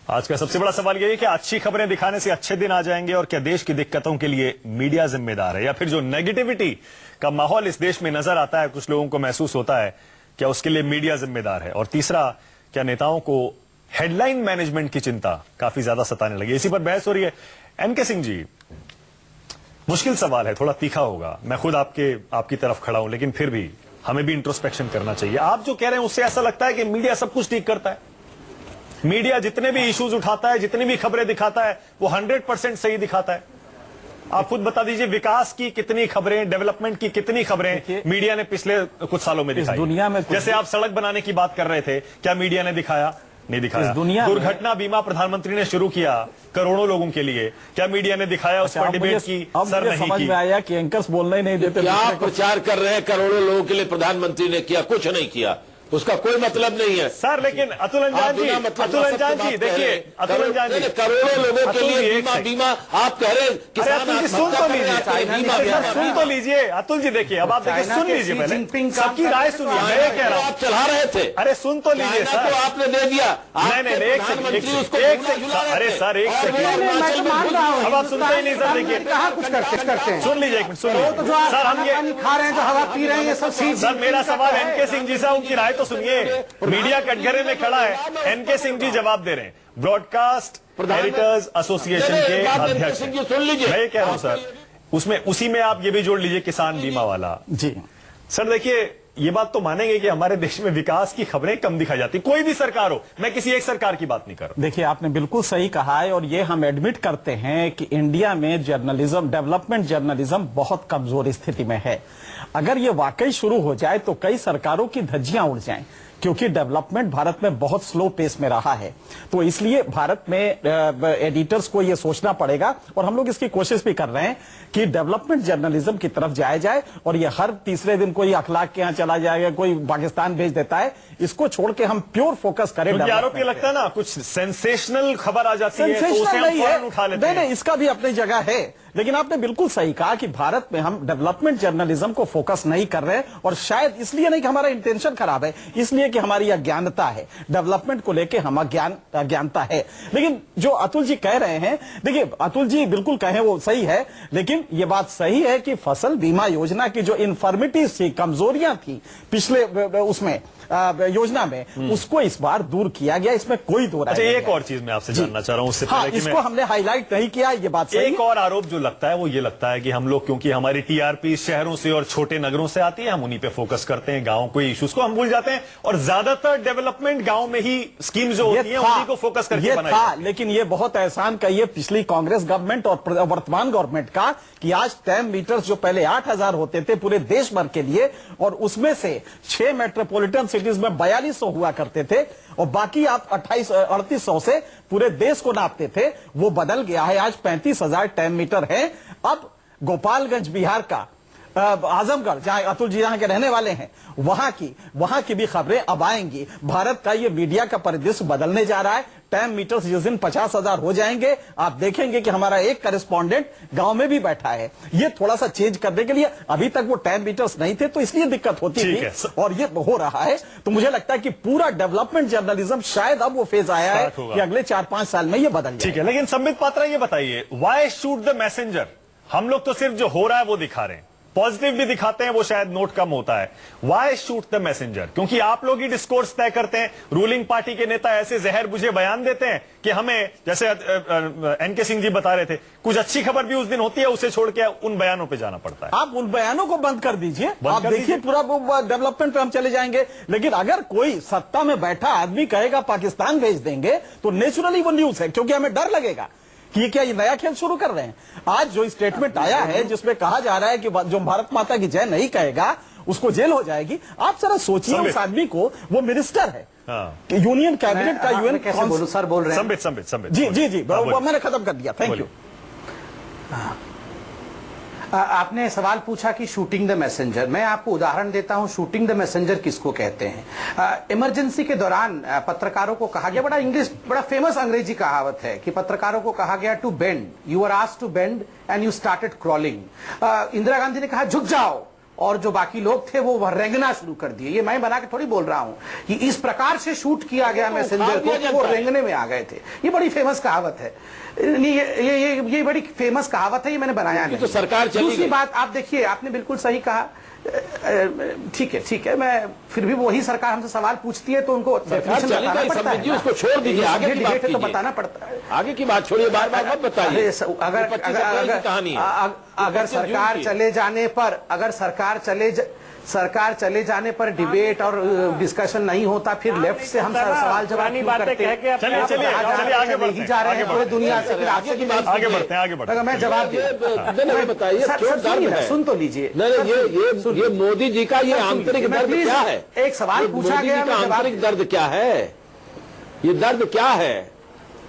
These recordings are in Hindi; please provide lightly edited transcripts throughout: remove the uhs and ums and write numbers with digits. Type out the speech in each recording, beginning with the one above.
आज का सबसे बड़ा सवाल यह है कि अच्छी खबरें दिखाने से अच्छे दिन आ जाएंगे और क्या देश की दिक्कतों के लिए मीडिया जिम्मेदार है, या फिर जो नेगेटिविटी का माहौल इस देश में नजर आता है, कुछ लोगों को महसूस होता है, क्या उसके लिए मीडिया जिम्मेदार है? और तीसरा, क्या नेताओं को हेडलाइन मैनेजमेंट की चिंता काफी ज्यादा सताने लगी? इसी पर बहस हो रही है। एनके सिंह जी, मुश्किल सवाल है, थोड़ा तीखा होगा, मैं खुद आपकी तरफ खड़ा हूं, लेकिन फिर भी हमें भी इंट्रोस्पेक्शन करना चाहिए। आप जो कह रहे हैं उससे ऐसा लगता है कि मीडिया सब कुछ ठीक करता है। मीडिया जितने भी इश्यूज उठाता है, जितनी भी खबरें दिखाता है, वो 100% सही दिखाता है। आप खुद बता दीजिए, विकास की कितनी खबरें, डेवलपमेंट की कितनी खबरें मीडिया ने पिछले कुछ सालों में दिखाई? दुनिया में जैसे आप सड़क बनाने की बात कर रहे थे, क्या मीडिया ने दिखाया? नहीं दिखाया। दुर्घटना बीमा प्रधानमंत्री ने शुरू किया करोड़ों लोगों के लिए, क्या मीडिया ने दिखाया? उस पर डिबेट की सर नहीं समझ में आया कि एंकर्स बोलने ही नहीं देते। क्या प्रचार कर रहे हैं करोड़ों लोगों के लिए प्रधानमंत्री ने किया? कुछ नहीं किया, उसका कोई मतलब नहीं है सर। लेकिन अतुल अंजान जी, देखिए, अतुल अंजान जी, करोड़ों लोगों के लिए बीमा आप कह रहे हैं। सुन तो लीजिए, सुन तो लीजिए अतुल जी। देखिए, अब आप देखिए, सुन लीजिए, पहले सबकी राय सुनिए। मैं कह रहा हूँ आप चला रहे थे। अरे सुन तो लीजिए सर, तो आपने दे दिया। नहीं, एक सेकंड, अरे सर एक सेकंड, अब आप सुनते ही नहीं सर। देखिए, कुछ करते हैं, सुन लीजिए एक मिनट, सुन लीजिए सर। हम ये खा रहे हैं तो हवा पी रहे हैं, सब सर मेरा सवाल एनके सिंह जी से, उनकी राय तो सुनिए। मीडिया कटघरे में खड़ा है, एनके सिंह जी जवाब दे रहे हैं, ब्रॉडकास्ट एडिटर्स एसोसिएशन के अध्यक्ष। मैं ये कह रहा हूं सर, उसमें उसी में आप ये भी जोड़ लीजिए किसान बीमा वाला जी। सर देखिए, ये बात तो मानेंगे कि हमारे देश में विकास की खबरें कम दिखाई जाती, कोई भी सरकार हो, मैं किसी एक सरकार की बात नहीं कर रहा। देखिए, आपने बिल्कुल सही कहा है, और ये हम एडमिट करते हैं कि इंडिया में जर्नलिज्म, डेवलपमेंट जर्नलिज्म बहुत कमजोर स्थिति में है। अगर ये वाकई शुरू हो जाए तो कई सरकारों की धज्जियां उड़ जाएं, क्योंकि डेवलपमेंट भारत में बहुत स्लो पेस में रहा है। तो इसलिए भारत में एडिटर्स को यह सोचना पड़ेगा, और हम लोग इसकी कोशिश भी कर रहे हैं कि डेवलपमेंट जर्नलिज्म की तरफ जाया जाए, और ये हर तीसरे दिन कोई अखलाक के यहाँ चला जाएगा, कोई पाकिस्तान भेज देता है, इसको छोड़ के हम प्योर फोकस करें। आरोप ये लगता है ना, कुछ सेंसेशनल खबर आ जाती है तो उसे हम फौरन उठा लेते हैं। नहीं, इसका भी अपनी जगह है, लेकिन आपने बिल्कुल सही कहा कि भारत में हम डेवलपमेंट जर्नलिज्म को फोकस नहीं कर रहे हैं, और शायद इसलिए नहीं कि हमारा इंटेंशन खराब है, इसलिए कि हमारी अज्ञानता है। डेवलपमेंट को लेकर हम अज्ञानता है। लेकिन जो अतुल जी कह रहे हैं, देखिए अतुल जी बिल्कुल कहें वो सही है, लेकिन ये बात सही है कि फसल बीमा योजना की जो इन्फॉर्मिटीज थी, कमजोरियां थी पिछले उसमें योजना में, उसको इस बार दूर किया गया, इसमें कोई दो राय नहीं है। एक और चीज मैं आपसे जानना चाह रहा हूं, उससे पहले कि इसको हमने हाईलाइट नहीं किया, ये बात सही है। एक और आरोप जो लगता है वो ये लगता है कि हम लोग, क्योंकि हमारी टीआरपी शहरों से और छोटे नगरों से आती है, हम उन्हीं पे फोकस करते हैं, गांव के इश्यूज को हम भूल जाते हैं, और ज्यादातर डेवलपमेंट गांव में ही स्कीम जो होती है उन्हीं को फोकस करके बनाई जाती है। लेकिन ये बहुत एहसान कहिए पिछली कांग्रेस गवर्नमेंट और वर्तमान गवर्नमेंट का, कि आज टैम मीटर्स जो पहले 8,000 होते थे पूरे देश भर के लिए, और उसमें से 6 मेट्रोपॉलिटन सिटीज में 4200 हुआ करते थे, और बाकी आप 3800 से पूरे देश को नापते थे, वो बदल गया है। आज 35,000 टैम मीटर है। अब गोपालगंज बिहार का, आजमगढ़ जहां अतुल जी यहाँ के रहने वाले हैं, वहां की भी खबरें अब आएंगी। भारत का ये मीडिया का परिदृश्य बदलने जा रहा है। टैम मीटर्स जिस दिन 50,000 हो जाएंगे, आप देखेंगे कि हमारा एक करेस्पॉन्डेंट गांव में भी बैठा है। ये थोड़ा सा चेंज करने के लिए, अभी तक वो टैम मीटर्स नहीं थे तो इसलिए दिक्कत होती थी, और ये हो रहा है। तो मुझे लगता है कि पूरा डेवलपमेंट जर्नलिज्म शायद अब वो फेज आया है कि अगले 4-5 साल में ये बदल जाए। ठीक है, लेकिन संबित पात्रा ये बताइए, वाई शूट द मैसेंजर? हम लोग तो सिर्फ जो हो रहा है वो दिखा रहे हैं, पॉजिटिव भी दिखाते हैं, वो शायद नोट कम होता है। Why shoot the messenger? क्योंकि आप लोग ही डिस्कोर्स तय करते हैं। रूलिंग पार्टी के नेता ऐसे जहर बुझे बयान देते हैं कि हमें, जैसे एनके सिंह जी बता रहे थे, कुछ अच्छी खबर भी उस दिन होती है, उसे छोड़ के उन बयानों पे जाना पड़ता है। आप उन बयानों को बंद कर दीजिए, आप देखिए पूरा डेवलपमेंट पे हम चले जाएंगे। लेकिन अगर कोई सत्ता में बैठा आदमी कहेगा पाकिस्तान भेज देंगे, तो नेचुरली वो न्यूज है, क्योंकि हमें डर लगेगा कि क्या ये नया खेल शुरू कर रहे हैं। आज जो स्टेटमेंट आया है जिसमें कहा जा रहा है कि जो भारत माता की जय नहीं कहेगा उसको जेल हो जाएगी, आप जरा सोचिए, उस आदमी को, वो मिनिस्टर है यूनियन कैबिनेट का, यूएन कैसे बोलूं सर, बोल रहे हैं संबित जी, मैंने खत्म कर दिया, थैंक यू। आपने सवाल पूछा कि शूटिंग द मैसेंजर, मैं आपको उदाहरण देता हूं शूटिंग द मैसेंजर किसको कहते हैं। इमरजेंसी के दौरान पत्रकारों को कहा गया, बड़ा फेमस अंग्रेजी कहावत है कि पत्रकारों को कहा गया to bend, you are asked to bend and you started crawling. Indira Gandhi ने कहा झुक जाओ, और जो बाकी लोग थे वो रेंगना शुरू कर दिए। ये मैं बना के थोड़ी बोल रहा हूं कि इस प्रकार से शूट किया गया मैसेंजर को कि वो रेंगने में आ गए थे। ये बड़ी फेमस कहावत है, ये बड़ी फेमस कहावत है, ये मैंने बनाया नहीं। तो सरकार चली दूसरी गई। बात आप देखिए, आपने बिल्कुल सही कहा। ठीक है, मैं फिर भी वही सरकार हमसे सवाल पूछती है तो उनको सरकार चली गई, समझिए, उसको छोड़ दीजिए, आगे की बात डिबेट है तो कीजिए। बताना पड़ता है। आगे की बात छोड़िए, बार बार मत बताइए। अगर सरकार चले जाने पर डिबेट और डिस्कशन नहीं होता, फिर लेफ्ट से हम सवाल जवाब क्यों करते हैं? चलिए आगे बढ़ते हैं, जा रहे हैं पूरे दुनिया से, फिर आपसे की बात आगे बढ़ते हैं। अगर मैं जवाब बताइए, क्यों दर्द है? सुन तो लीजिए। नहीं, ये मोदी जी का ये आंतरिक दर्द क्या है? एक सवाल पूछा गया, मोदी जी का आंतरिक दर्द क्या है? ये दर्द क्या है?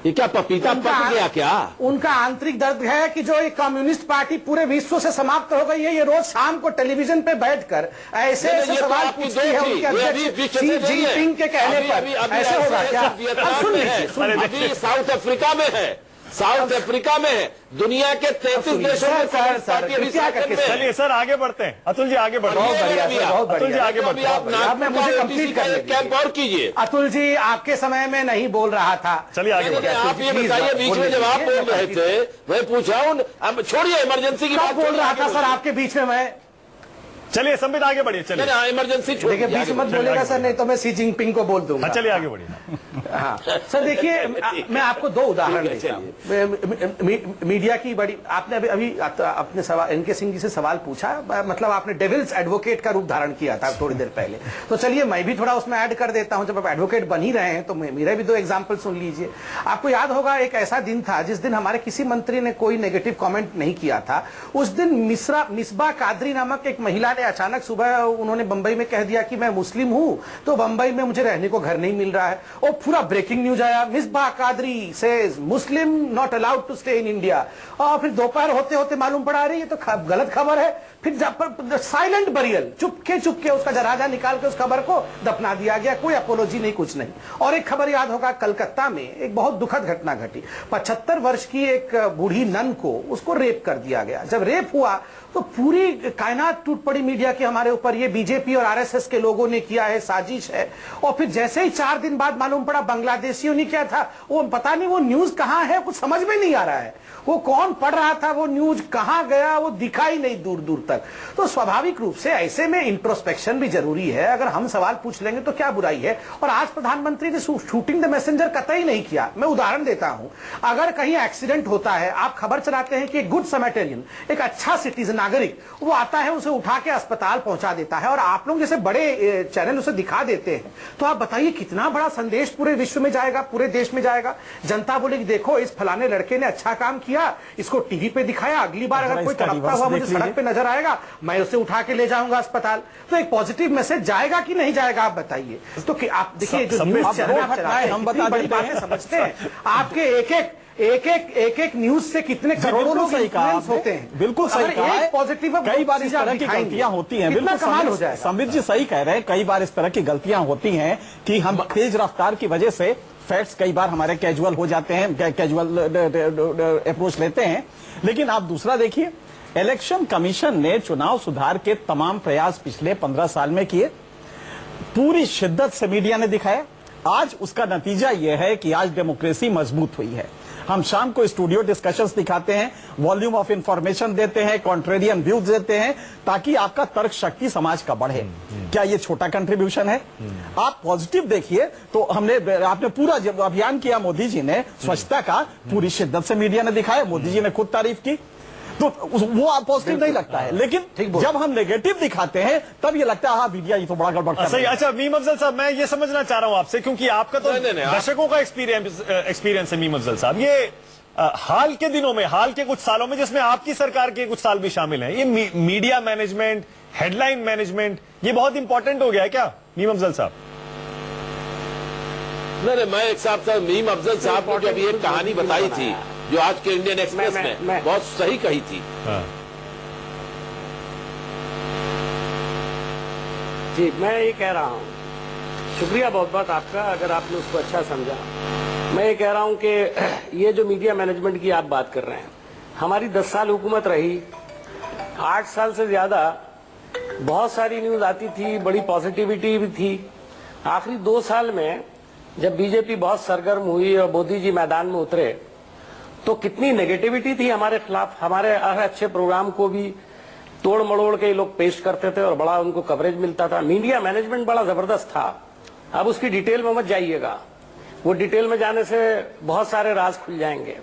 ये क्या पपीता पक गया क्या? उनका आंतरिक दर्द है कि जो एक कम्युनिस्ट पार्टी पूरे विश्व से समाप्त हो गई है, ये रोज शाम को टेलीविजन पे बैठकर ऐसे सवाल पूछती है उनके अध्यक्ष शी जिनपिंग के कहने पर। ऐसे होगा क्या? सुन लीजिए, अभी साउथ अफ्रीका में है, साउथ अफ्रीका में है, दुनिया के 33 देशों में चलिए सर आगे बढ़ते हैं। अतुल जी आगे बढ़ते हैं। अतुल जी आगे बढ़ते हैं। मुझे कंप्लीट करने दीजिए। कैंप और कीजिए। अतुल जी आपके समय में नहीं बोल रहा था। चलिए आगे बढ़ते हैं। आप ये बताइए, बीच में जब आप बोल रहे थे मैं पूछा हूं, अब छोड़िए इमरजेंसी की बात। बोल रहा था सर आपके बीच में मैं? चलिए संबित आगे बढ़िए। चलिए इमरजेंसी देखिए, बीच मत बोलेगा सर, नहीं तो मैं शी जिनपिंग को बोल दूंगा। चलिए आगे बढ़िए। हाँ सर, देखिए मैं आपको दो उदाहरण देता हूँ। मीडिया की बड़ी, आपने अभी अपने सवाल एनके सिंह जी से सवाल पूछा, मतलब आपने डेविल्स एडवोकेट का रूप धारण किया था थोड़ी देर पहले, तो चलिए मैं भी थोड़ा उसमें ऐड कर देता हूं। जब आप एडवोकेट बन ही रहे हैं तो मेरे भी दो एग्जाम्पल सुन लीजिए। आपको याद होगा एक ऐसा दिन था जिस दिन हमारे किसी मंत्री ने कोई नेगेटिव कॉमेंट नहीं किया था। उस दिन मिसबा कादरी नामक एक महिला ने अचानक सुबह उन्होंने बंबई में कह दिया कि मैं मुस्लिम हूं तो बंबई में मुझे रहने को घर नहीं मिल रहा है, और पूरा ब्रेकिंग न्यूज आया, Misbah Qadri says Muslim not allowed to stay in India. और फिर दोपहर होते होते मालूम पड़ा रही है तो गलत खबर है। फिर साइलेंट बरियल, चुपके उसका जनाजा निकाल के उस खबर को दफना दिया गया, कोई अपोलॉजी नहीं, कुछ नहीं। और एक खबर याद होगा, कलकत्ता में एक बहुत दुखद घटना घटी। 75 वर्ष की एक बूढ़ी नन को उसको रेप कर दिया गया। जब रेप हुआ तो पूरी कायनात टूट पड़ी मीडिया के हमारे ऊपर, ये बीजेपी और आरएसएस के लोगों ने किया है, साजिश है। और फिर जैसे ही 4 दिन बाद मालूम पड़ा बांग्लादेशियों ने किया था, वो पता नहीं वो न्यूज कहां है, कुछ समझ में नहीं आ रहा है, वो कौन पढ़ रहा था, वो न्यूज कहां गया, वो दिखा ही नहीं दूर दूर तक। तो स्वाभाविक रूप से ऐसे में इंट्रोस्पेक्शन भी जरूरी है। अगर हम सवाल पूछ लेंगे तो क्या बुराई है। और आज प्रधानमंत्री ने शूटिंग द मैसेंजर कतई नहीं किया। मैं उदाहरण देता हूं, अगर कहीं एक्सीडेंट होता है, आप खबर चलाते हैं कि एक गुड समैरिटन, एक अच्छा सिटीजन नागरिक, वो आता है, उसे उठा के अस्पताल पहुंचा देता है, और आप लोग जैसे बड़े चैनल उसे दिखा देते हैं, तो आप बताइए कितना बड़ा संदेश पूरे विश्व में जाएगा, पूरे देश में जाएगा। जनता बोलेगी देखो इस फलाने लड़के ने अच्छा काम किया, इसको टीवी पे दिखाया, अगली बार अगर कोई तड़पता हुआ मुझे सड़क पे नजर आएगा मैं उसे उठा के ले जाऊंगा अस्पताल। तो एक पॉजिटिव मैसेज जाएगा कि नहीं जाएगा, आप बताइए। तो कि आप देखिए जो न्यूज चैनल हम बता बड़ी बातें समझते हैं, आपके एक न्यूज से कितने करोड़ों लोग इन्फ्लुएंस होते हैं। बिल्कुल सही कहा है। पॉजिटिव कई बार इस तरह की गलतियां होती हैं, बिल्कुल कमाल हो जाएगा। संबित जी सही कह रहे हैं, कई बार इस तरह की गलतियां होती हैं कि हम तेज रफ्तार की वजह से फैक्ट्स कई बार हमारे कैजुअल हो जाते हैं, कैजुअल अप्रोच लेते हैं। लेकिन आप दूसरा देखिए, इलेक्शन कमीशन ने चुनाव सुधार के तमाम प्रयास पिछले 15 साल में किए, पूरी शिद्दत से मीडिया ने दिखाया। आज उसका नतीजा यह है कि आज डेमोक्रेसी मजबूत हुई है। हम शाम को स्टूडियो डिस्कशंस दिखाते हैं, वॉल्यूम ऑफ इंफॉर्मेशन देते हैं, कॉन्ट्रेरियन व्यूज देते हैं, ताकि आपका तर्क शक्ति समाज का बढ़े। क्या ये छोटा कंट्रीब्यूशन है? आप पॉजिटिव देखिए तो आपने पूरा जब अभियान किया मोदी जी ने स्वच्छता का, पूरी शिद्दत से मीडिया ने दिखाया, मोदी जी ने खुद तारीफ की, तो वो आप पॉजिटिव नहीं लगता है। लेकिन जब हम नेगेटिव दिखाते हैं तब ये लगता है हाँ मीडिया ये तो बड़ा गड़बड़ कर रहा है। अच्छा मीम अफजल साहब, मैं ये समझना चाह रहा हूं आपसे, क्योंकि आपका तो दशकों का एक्सपीरियंस है मीम अफजल साहब। ये हाल के दिनों में, हाल के कुछ सालों में, जिसमें आपकी सरकार के कुछ साल भी शामिल हैं, ये मीडिया मैनेजमेंट, हेडलाइन मैनेजमेंट, ये बहुत इंपॉर्टेंट हो गया है क्या मीम अफजल साहब? नहीं, मैं एक साहब मीम अफजल साहब ने जब ये कहानी बताई थी जो आज के इंडियन एक्सप्रेस में बहुत सही कही थी। जी, मैं ये कह रहा हूँ, शुक्रिया बहुत बहुत आपका अगर आपने उसको अच्छा समझा। मैं ये कह रहा हूँ कि ये जो मीडिया मैनेजमेंट की आप बात कर रहे हैं, हमारी 10 साल हुकूमत रही, 8 साल से ज्यादा बहुत सारी न्यूज आती थी, बड़ी पॉजिटिविटी भी थी। आखिरी 2 साल में जब बीजेपी बहुत सरगर्म हुई और मोदी जी मैदान में उतरे तो कितनी नेगेटिविटी थी हमारे खिलाफ। हमारे हर अच्छे प्रोग्राम को भी तोड़ मड़ोड़ के लोग पेश करते थे और बड़ा उनको कवरेज मिलता था। मीडिया मैनेजमेंट बड़ा जबरदस्त था। अब उसकी डिटेल में मत जाइएगा, वो डिटेल में जाने से बहुत सारे राज खुल जाएंगे।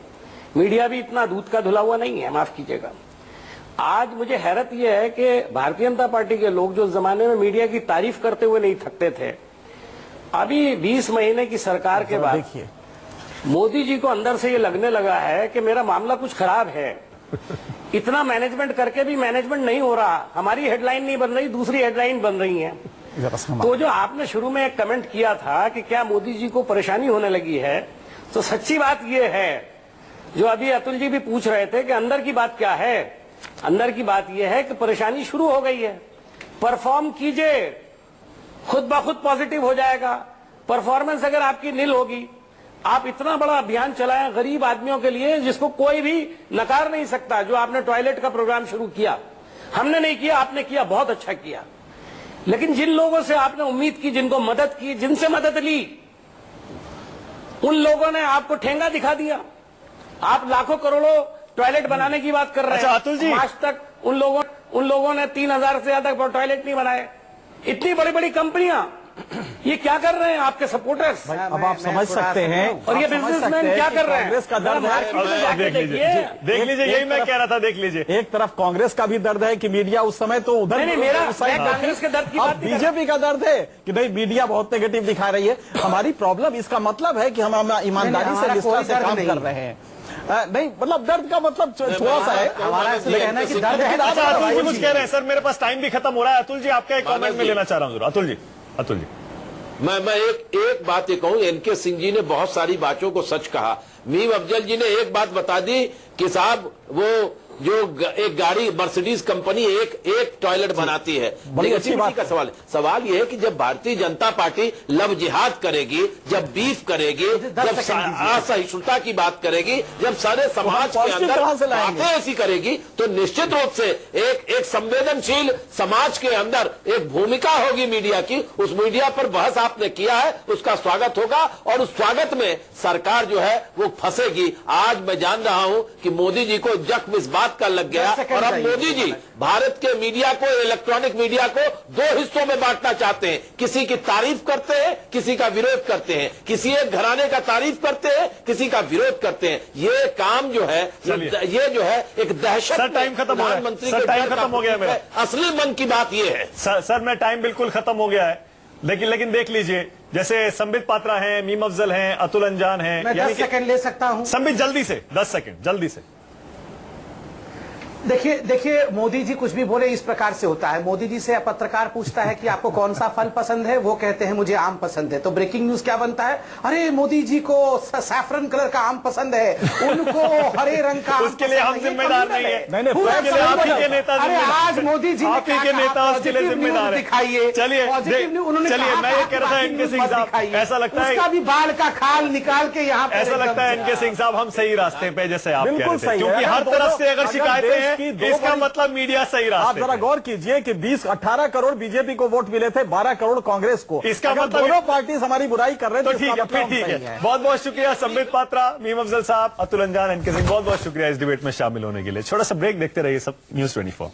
मीडिया भी इतना दूध का धुला हुआ नहीं है, माफ कीजिएगा। आज मुझे हैरत यह है कि भारतीय जनता पार्टी के लोग जो उस जमाने में मीडिया की तारीफ करते हुए नहीं थकते थे, अभी 20 महीने की सरकार के बाद मोदी जी को अंदर से ये लगने लगा है कि मेरा मामला कुछ खराब है। इतना मैनेजमेंट करके भी मैनेजमेंट नहीं हो रहा, हमारी हेडलाइन नहीं बन रही, दूसरी हेडलाइन बन रही है। तो जो आपने शुरू में एक कमेंट किया था कि क्या मोदी जी को परेशानी होने लगी है, तो सच्ची बात यह है जो अभी अतुल जी भी पूछ रहे थे कि अंदर की बात क्या है। अंदर की बात यह है कि परेशानी शुरू हो गई है। परफॉर्म कीजिए, खुद ब खुद पॉजिटिव हो जाएगा। परफॉर्मेंस अगर आपकी नील होगी, आप इतना बड़ा अभियान चलाएं गरीब आदमियों के लिए जिसको कोई भी नकार नहीं सकता। जो आपने टॉयलेट का प्रोग्राम शुरू किया, हमने नहीं किया, आपने किया, बहुत अच्छा किया। लेकिन जिन लोगों से आपने उम्मीद की, जिनको मदद की, जिनसे मदद ली, उन लोगों ने आपको ठेंगा दिखा दिया। आप लाखों करोड़ों टॉयलेट बनाने की बात कर रहे हैं। अच्छा अतुल जी, आज तक उन लोगों ने 3000 से ज्यादा टॉयलेट नहीं बनाए। इतनी बड़ी बड़ी कंपनियां ये क्या कर रहे हैं आपके सपोर्टर्स? अब आप समझ सकते हैं, और ये बिजनेसमैन क्या कर रहे हैं? कांग्रेस का दर्द है। देख लीजिए, यही मैं कह रहा था, देख लीजिए। एक तरफ कांग्रेस का भी दर्द है कि मीडिया उस समय तो उधर नहीं, मेरा कांग्रेस के दर्द की बात नहीं कर रहा। बीजेपी का दर्द है कि नहीं मीडिया बहुत नेगेटिव दिखा रही है। हमारी प्रॉब्लम इसका मतलब है कि हम ईमानदारी से निष्ठा से काम कर रहे हैं। नहीं मतलब दर्द का मतलब थोड़ा सा है हमारा इसलिए कहना है कि दर्द है। अच्छा अतुल जी कुछ कह रहे हैं सर, मेरे पास टाइम भी खत्म हो रहा है। अतुल जी आपका एक कमेंट में लेना चाह रहा हूँ। अतुल जी मैं एक बात ये कहूं, एनके सिंह जी ने बहुत सारी बातों को सच कहा। मीम अफजल जी ने एक बात बता दी कि साहब वो जो एक गाड़ी मर्सिडीज कंपनी एक टॉयलेट बनाती है। बड़ी अच्छी बात का सवाल यह है कि जब भारतीय जनता पार्टी लव जिहाद करेगी, जब बीफ करेगी, जब असहिष्णुता की बात करेगी, जब सारे समाज के अंदर बातें ऐसी करेगी, तो निश्चित रूप से एक संवेदनशील समाज के अंदर एक भूमिका होगी मीडिया की। उस मीडिया पर बहस आपने किया है, उसका स्वागत होगा और उस स्वागत में सरकार जो है वो फंसेगी। आज मैं जान रहा हूं कि मोदी जी को जख्म इस बात का लग गया और अब मोदी जी भारत के मीडिया को, इलेक्ट्रॉनिक मीडिया को 2 हिस्सों में बांटना चाहते हैं। किसी की तारीफ करते हैं, किसी का विरोध करते हैं। किसी एक घराने का तारीफ करते हैं, किसी का विरोध करते हैं। ये काम जो है, ये जो है एक दहशत। सर टाइम खत्म हो गया, सर टाइम खत्म हो गया मेरा। असली मन की बात ये है सर मैं टाइम बिल्कुल खत्म हो गया है। लेकिन देख लीजिए, जैसे संबित पात्रा हैं, मीम अफजल हैं, अतुल अंजान हैं। मैं 10 सेकंड ले सकता हूं? संबित जल्दी से 10 सेकंड जल्दी से। देखिए मोदी जी कुछ भी बोले इस प्रकार से होता है। मोदी जी से पत्रकार पूछता है कि आपको कौन सा फल पसंद है, वो कहते हैं मुझे आम पसंद है। तो ब्रेकिंग न्यूज क्या बनता है, अरे मोदी जी को सैफरन कलर का आम पसंद है, उनको हरे रंग का। उसके लिए हम जिम्मेदार नहीं है। आप ही के नेता, अरे आज मोदी जी आप ही के नेता उसके लिए जिम्मेदार है। दिखाइए, चलिए मैं ये कह रहा था इनके सिंह साहब, ऐसा लगता है उसका भी बाल का खाल निकाल के यहाँ ऐसा लगता है इनके सिंह साहब हम सही रास्ते पे, जैसे आप कह रहे बिल्कुल थे, सही है। क्योंकि हर तरफ से अगर शिकायतें हैं इसका मतलब मीडिया सही आप रास्ते जरा पे। गौर कीजिए कि 18 करोड़ बीजेपी को वोट मिले थे, 12 करोड़ कांग्रेस को। इसका अगर मतलब दोनों पार्टी हमारी बुराई कर रहे तो हैं, ठीक है, फिर ठीक है। बहुत बहुत शुक्रिया संबित पात्रा, मीम अफजल साहब, अतुल अंजान, एनके सिंह, बहुत बहुत शुक्रिया इस डिबेट में शामिल होने के लिए। छोटा सा ब्रेक, देखते रहिए सब न्यूज़ 24।